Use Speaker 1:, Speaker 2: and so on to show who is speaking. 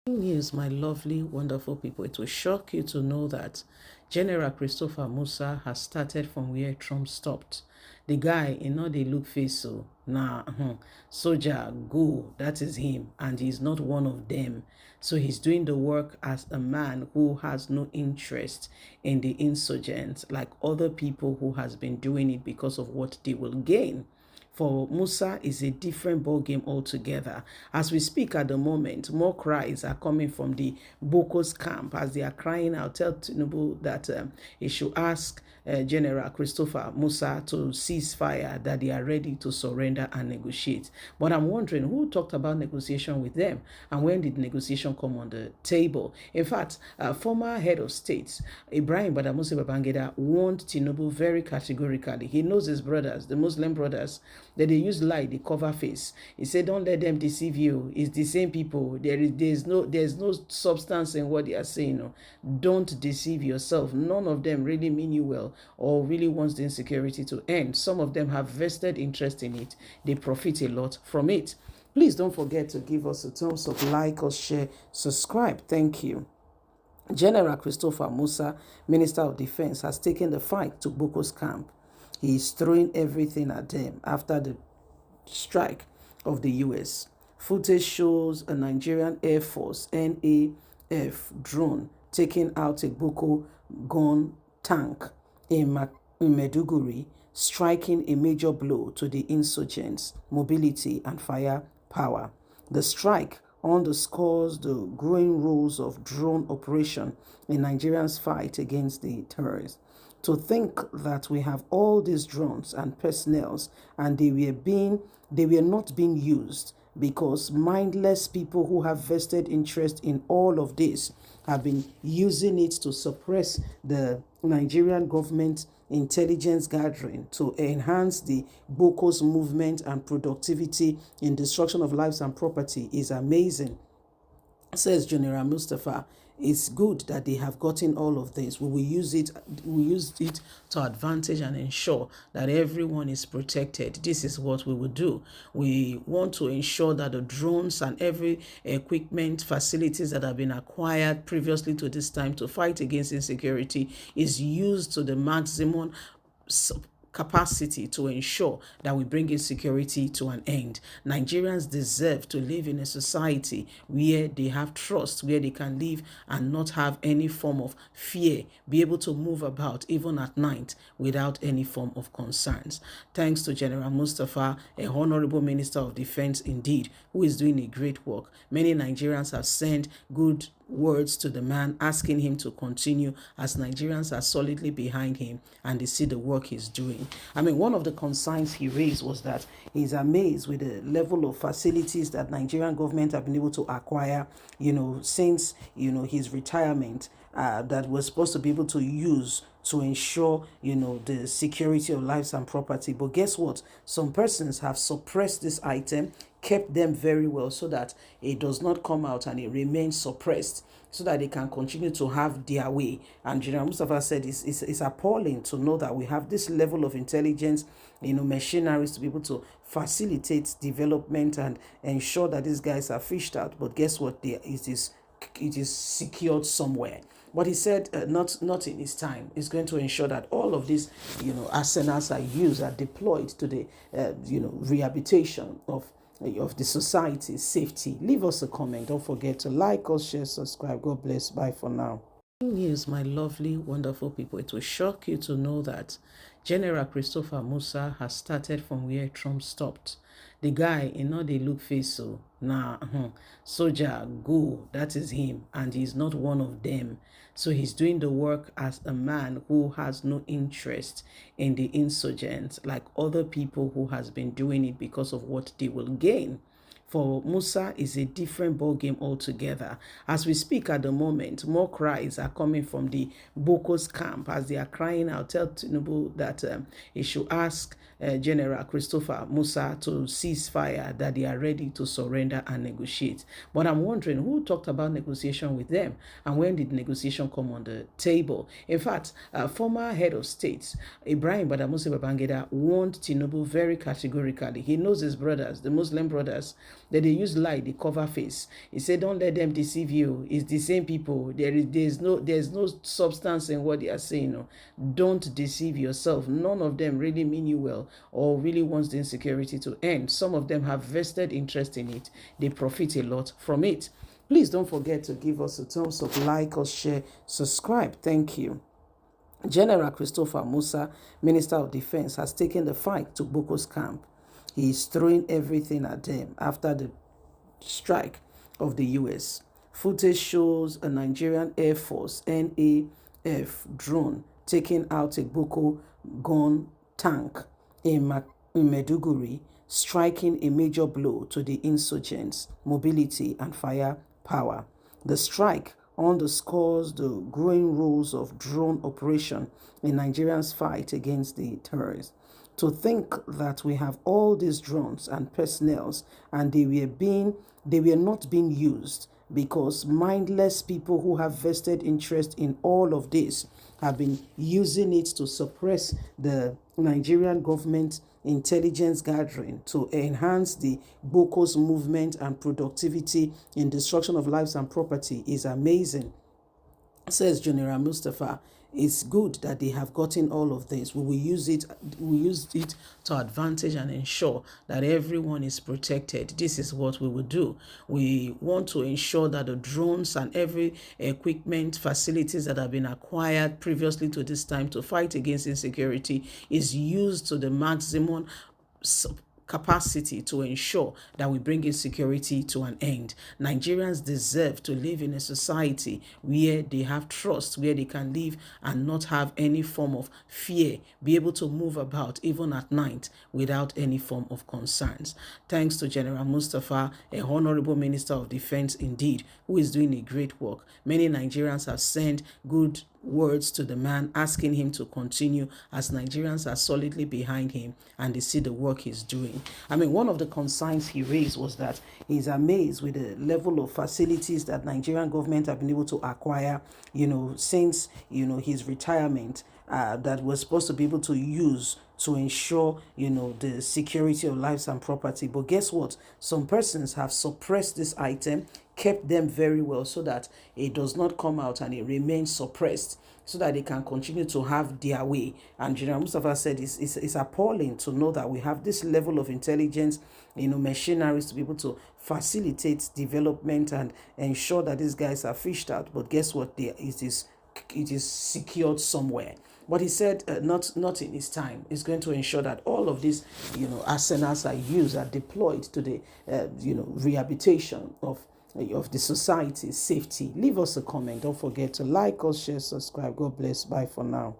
Speaker 1: News, my lovely, wonderful people. It will shock you to know that General Christopher Musa has started from where Trump stopped. The guy, they look face so nah, soldier go, that is him, and he's not one of them. So he's doing the work as a man who has no interest in the insurgents, like other people who has been doing it because of what they will gain. For Musa is a different ball game altogether. As we speak at the moment, more cries are coming from the Boko's camp as they are crying out. Tell Tinubu that he should ask General Christopher Musa to cease fire, that they are ready to surrender and negotiate. But I'm wondering who talked about negotiation with them and when did negotiation come on the table? In fact, former head of state Ibrahim Badamasi Babangida warned Tinubu very categorically. He knows his brothers, the Muslim brothers, that they use lie, they cover face. He said, don't let them deceive you. It's the same people. There's no substance in what they are saying. No. Don't deceive yourself. None of them really mean you well or really wants the insecurity to end. Some of them have vested interest in it. They profit a lot from it. Please don't forget to give us a thumbs up, like or share, subscribe. Thank you. General Christopher Musa, Minister of Defense, has taken the fight to Boko's camp. He is throwing everything at them after the strike of the US. Footage shows a Nigerian Air Force NAF drone taking out a Boko gun tank in Maiduguri, striking a major blow to the insurgents' mobility and firepower. The strike underscores the growing roles of drone operation in Nigeria's fight against the terrorists. To think that we have all these drones and personnel and they were not being used because mindless people who have vested interest in all of this have been using it to suppress the Nigerian government intelligence gathering to enhance the Boko's movement and productivity in destruction of lives and property is amazing, says General Mustafa. It's good that they have gotten all of this. We use it to advantage and ensure that everyone is protected. This is what we will do. We want to ensure that the drones and every equipment, facilities that have been acquired previously to this time to fight against insecurity is used to the maximum capacity to ensure that we bring insecurity to an end. Nigerians deserve to live in a society where they have trust, where they can live and not have any form of fear, be able to move about even at night without any form of concerns. Thanks to General Mustafa, a honorable Minister of Defense indeed, who is doing a great work. Many Nigerians have sent good words to the man, asking him to continue as Nigerians are solidly behind him and they see the work he's doing. I mean, one of the concerns he raised was that he's amazed with the level of facilities that Nigerian government have been able to acquire, since, his retirement, that we're supposed to be able to use to ensure, the security of lives and property. But guess what? Some persons have suppressed this item, kept them very well so that it does not come out and it remains suppressed so that they can continue to have their way. And General Mustafa said it's appalling to know that we have this level of intelligence, machineries to be able to facilitate development and ensure that these guys are fished out. But guess what? It is secured somewhere. But he said not in his time. He's going to ensure that all of these, arsenals are used, are deployed to the, rehabilitation of the society's safety. Leave us a comment. Don't forget to like us, share, subscribe. God bless. Bye for now. News, my lovely, wonderful people. It will shock you to know that General Christopher Musa has started from where Trump stopped. The guy, they look face so nah, soldier go, that is him, and he's not one of them. So he's doing the work as a man who has no interest in the insurgents, like other people who has been doing it because of what they will gain. For Musa is a different ball game altogether. As we speak at the moment, more cries are coming from the Boko's camp as they are crying out. Tell Tinubu that he should ask General Christopher Musa to cease fire, that they are ready to surrender and negotiate. But I'm wondering who talked about negotiation with them and when did negotiation come on the table? In fact, former head of state Ibrahim Badamasi Babangida warned Tinubu very categorically. He knows his brothers, the Muslim brothers, that they use lie, they cover face. He said, don't let them deceive you. It's the same people. There's no substance in what they are saying. No. Don't deceive yourself. None of them really mean you well or really wants the insecurity to end. Some of them have vested interest in it. They profit a lot from it. Please don't forget to give us a thumbs up, like us, share, subscribe. Thank you. General Christopher Musa, Minister of Defense, has taken the fight to Boko's camp. He is throwing everything at them after the strike of the US. Footage shows a Nigerian Air Force NAF drone taking out a Boko gun tank in Maiduguri, striking a major blow to the insurgents' mobility and firepower. The strike underscores the growing roles of drone operation in Nigeria's fight against the terrorists. To think that we have all these drones and personnel and they were not being used because mindless people who have vested interest in all of this have been using it to suppress the Nigerian government intelligence gathering to enhance the Boko's movement and productivity in destruction of lives and property is amazing, says General Mustafa. It's good that they have gotten all of this. We will use it to advantage and ensure that everyone is protected. This is what we will do. We want to ensure that the drones and every equipment, facilities that have been acquired previously to this time to fight against insecurity is used to the maximum capacity to ensure that we bring insecurity to an end. Nigerians deserve to live in a society where they have trust, where they can live and not have any form of fear, be able to move about even at night without any form of concerns. Thanks to General Mustafa, a honorable Minister of Defense indeed, who is doing a great work. Many Nigerians have sent good words to the man, asking him to continue, as Nigerians are solidly behind him and they see the work he's doing. I mean, one of the concerns he raised was that he's amazed with the level of facilities that Nigerian government have been able to acquire, since, his retirement, that was supposed to be able to use to ensure, the security of lives and property. But guess what? Some persons have suppressed this item, kept them very well so that it does not come out and it remains suppressed so that they can continue to have their way. And General Mustafa said it's appalling to know that we have this level of intelligence, machineries to be able to facilitate development and ensure that these guys are fished out. But guess what? It is secured somewhere. But he said not in his time. He's going to ensure that all of these, arsenals are deployed to the, rehabilitation of the society's safety. Leave us a comment. Don't forget to like us, share, subscribe. God bless. Bye for now.